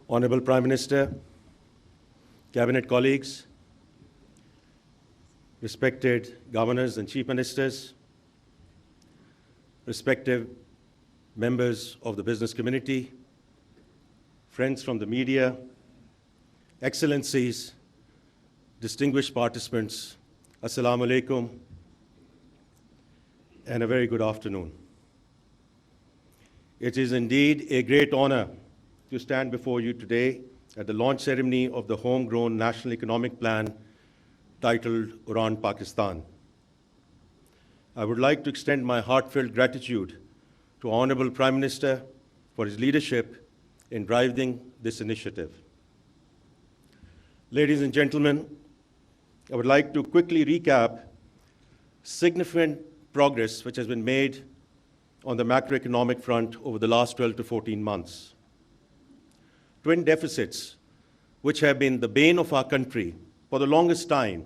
Honorable Prime Minister, Cabinet colleagues, respected governors and chief ministers, respective members of the business community, friends from the media, excellencies, distinguished participants, Assalamu alaikum, and a very good afternoon. It is indeed a great honor to stand before you today at the launch ceremony of the homegrown National Economic Plan titled Udan Pakistan. I would like to extend my heartfelt gratitude to Honorable Prime Minister for his leadership in driving this initiative. Ladies and gentlemen, I would like to quickly recap significant progress which has been made on the macroeconomic front over the last 12 to 14 months. Twin deficits, which have been the bane of our country for the longest time,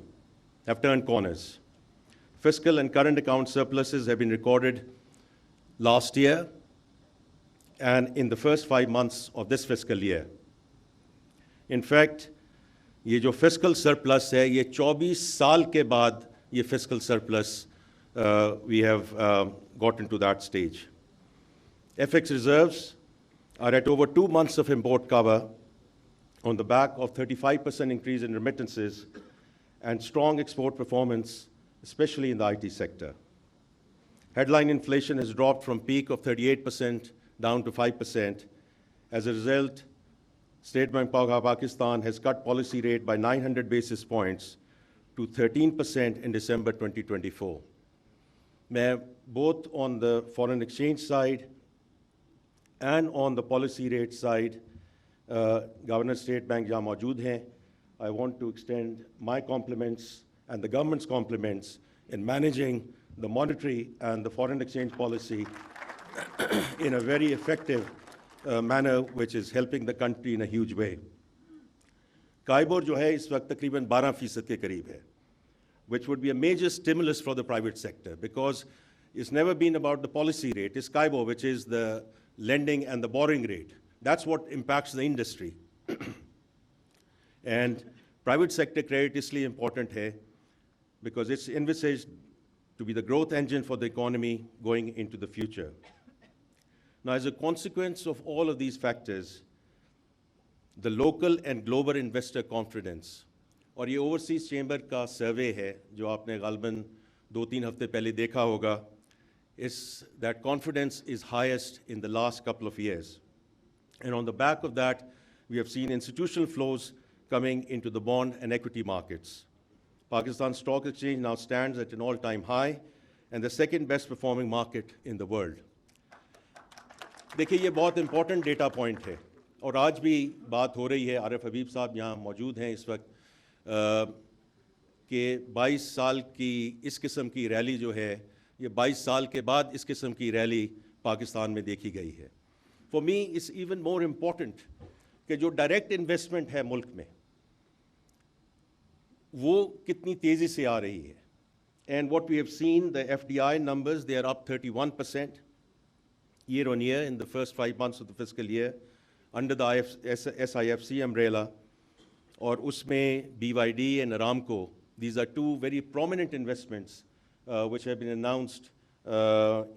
have turned corners. Fiscal and current account surpluses have been recorded last year and in the first 5 months of this fiscal year. In fact, ये जो fiscal surplus है, ये 24 साल के बाद ये fiscal surplus we have gotten to that stage. FX reserves are at over 2 months of import cover on the back of 35% increase in remittances and strong export performance, especially in the IT sector. Headline inflation has dropped from peak of 38% down to 5%. As a result, State Bank of Pakistan has cut policy rate by 900 basis points to 13% in December 2024. Both on the foreign exchange side and on the policy rate side, Governor State Bank जहाँ मौजूद हैं, I want to extend my compliments and the government's compliments in managing the monetary and the foreign exchange policy in a very effective manner, which is helping the country in a huge way. KIBOR जो है इस वक्त तकरीबन 12% के करीब है, which would be a major stimulus for the private sector because it's never been about the policy rate. It's CIBOR, which is the lending and the borrowing rate. That's what impacts the industry. And private sector credit is really important here because it's envisaged to be the growth engine for the economy going into the future. Now, as a consequence of all of these factors, the local and global investor confidence, और ये overseas chamber का सर्वे है जो आपने गालबन 2-3 हफ्ते पहले देखा होगा, is that confidence is highest in the last couple of years. And on the back of that, we have seen institutional flows coming into the bond and equity markets. Pakistan Stock Exchange now stands at an all-time high and the second best performing market in the world. देखिए ये बहुत important data point है और आज भी बात हो रही है, आरिफ हबीब साहब यहाँ मौजूद हैं इस वक्त, कि 22 साल की इस किस्म की रैली जो है ये 22 साल के बाद इस किस्म की रैली पाकिस्तान में देखी गई है. For me, it's even more important कि जो डायरेक्ट इन्वेस्टमेंट है मुल्क में वो कितनी तेज़ी से आ रही है. And what we have seen, the FDI numbers, they are up 31% year on year in the first 5 months of the fiscal year under the SIFC umbrella. और उसमें BYD and Aramco, these are two very prominent investments which have been announced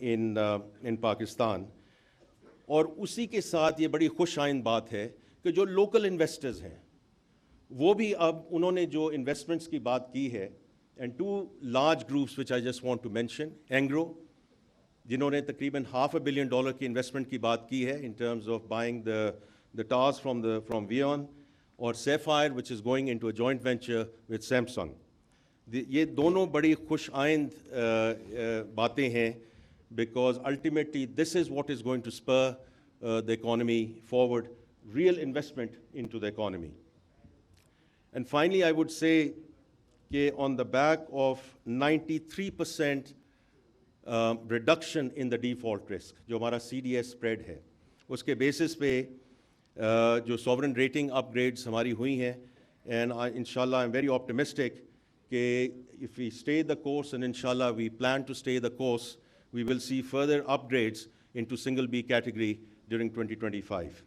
in Pakistan. और उसी के साथ ये बड़ी खुश आइंद बात है कि जो लोकल इन्वेस्टर्स हैं वो भी अब उन्होंने जो इन्वेस्टमेंट्स की बात की है, and two large groups which I just want to mention, Engro, जिन्होंने तकरीबन $500 million की इन्वेस्टमेंट की बात की है in terms of buying the towers from Vion, और Sapphire, which is going into a joint venture with Samsung. ये दोनों बड़ी खुश आइंद बातें हैं because ultimately this is what is going to spur the economy forward, real investment into the economy. And finally, I would say that on the back of 93% reduction in the default risk, जो हमारा CDS spread है, उसके basis पे जो sovereign rating upgrades हमारी हुई हैं, and inshallah I'm very optimistic that if we stay the course, and inshallah we plan to stay the course, we will see further upgrades into single B category during 2025.